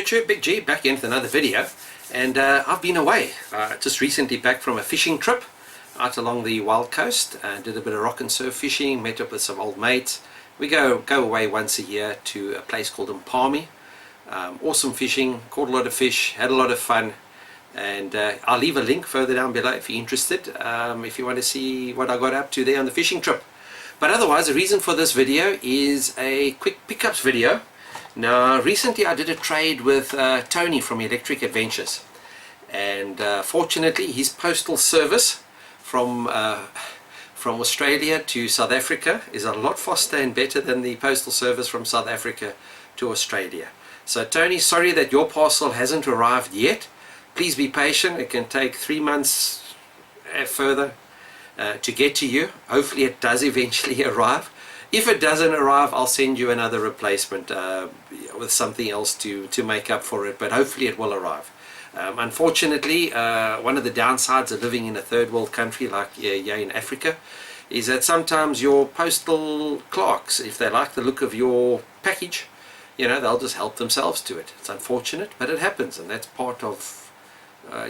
YouTube, Big G, back in with another video. And I've been away, just recently back from a fishing trip out along the Wild Coast. Did a bit of rock and surf fishing, met up with some old mates. We go away once a year to a place called Mpami. Awesome fishing, caught a lot of fish, had a lot of fun. And I'll leave a link further down below if you're interested, if you want to see what I got up to there on the fishing trip. But otherwise, the reason for this video is a quick pickups video. Now, recently I did a trade with Tony from Electric Adventures, and fortunately his postal service from Australia to South Africa is a lot faster and better than the postal service from South Africa to Australia. So Tony, sorry that your parcel hasn't arrived yet. Please be patient. It can take 3 months further to get to you. Hopefully it does eventually arrive. If it doesn't arrive, I'll send you another replacement with something else to make up for it, but hopefully it will arrive. Unfortunately, one of the downsides of living in a third world country like here in Africa is that sometimes your postal clerks, if they like the look of your package, you know, they'll just help themselves to it. It's unfortunate, but it happens, and that's part of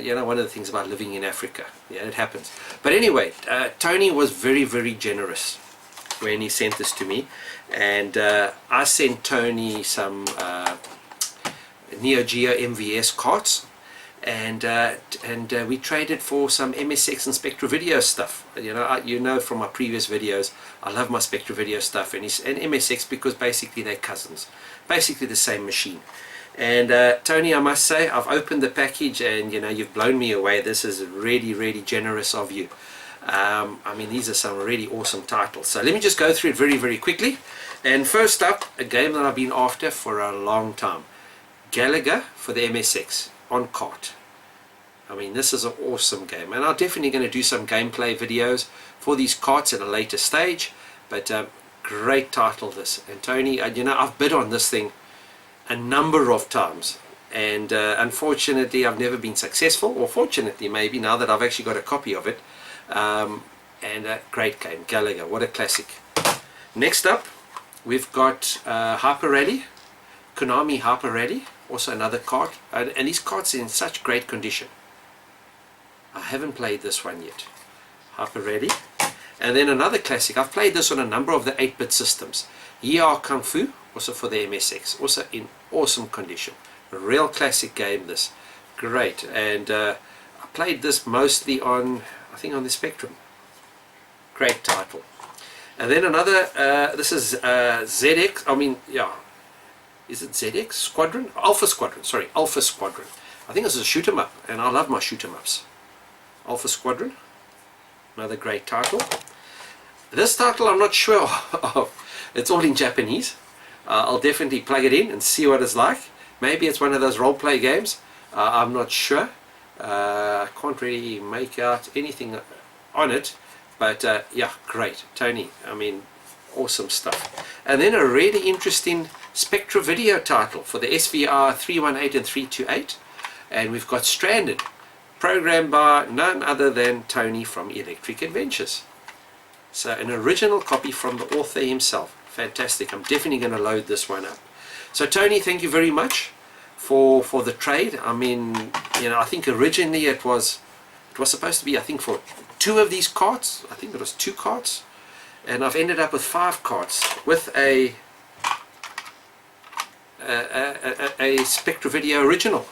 you know, one of the things about living in Africa. Yeah, it happens. But anyway, Tony was very, very generous when he sent this to me, and I sent Tony some Neo Geo MVS carts, and we traded for some MSX and Spectra Video stuff. You know from my previous videos, I love my Spectra Video stuff and MSX because basically they're cousins, basically the same machine. And Tony, I must say, I've opened the package and you know, you've blown me away. This is really, really generous of you. I mean, these are some really awesome titles. So let me just go through it very, very quickly. And first up, a game that I've been after for a long time. Galaga for the MSX on cart. I mean, this is an awesome game. And I'm definitely going to do some gameplay videos for these carts at a later stage. But great title this. And Tony, you know, I've bid on this thing a number of times. And unfortunately, I've never been successful. Or fortunately, maybe, now that I've actually got a copy of it. And a great game, Galaga, what a classic. Next up, we've got Harper Rally, Konami Harper Rally, also another cart, and these carts are in such great condition. I haven't played this one yet, Harper Rally. And then another classic, I've played this on a number of the 8-bit systems, ER Kung Fu, also for the MSX, also in awesome condition. A real classic game this, great. And I played this mostly on, I think, on the Spectrum. Great title. And then another, this is ZX, I mean, yeah, is it ZX? Squadron? Alpha Squadron, sorry, Alpha Squadron. I think this is a shoot 'em up, and I love my shoot 'em ups. Alpha Squadron, another great title. This title I'm not sure of. It's all in Japanese. I'll definitely plug it in and see what it's like. Maybe it's one of those role-play games. I'm not sure. I can't really make out anything on it, but yeah, great. Tony, I mean, awesome stuff. And then a really interesting Spectra Video title for the SVR 318 and 328, and we've got Stranded, programmed by none other than Tony from Electric Adventures. So an original copy from the author himself. Fantastic. I'm definitely going to load this one up. So Tony, thank you very much for the trade. I mean, you know, I think originally it was supposed to be, I think, for 2 of these carts. I think it was 2 carts, and I've ended up with 5 carts with a Spectra Video original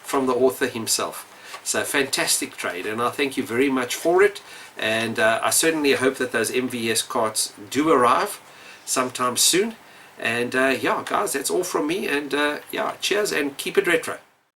from the author himself. So fantastic trade, and I thank you very much for it. And I certainly hope that those MVS carts do arrive sometime soon. And yeah, guys, that's all from me. And yeah, cheers and keep it retro.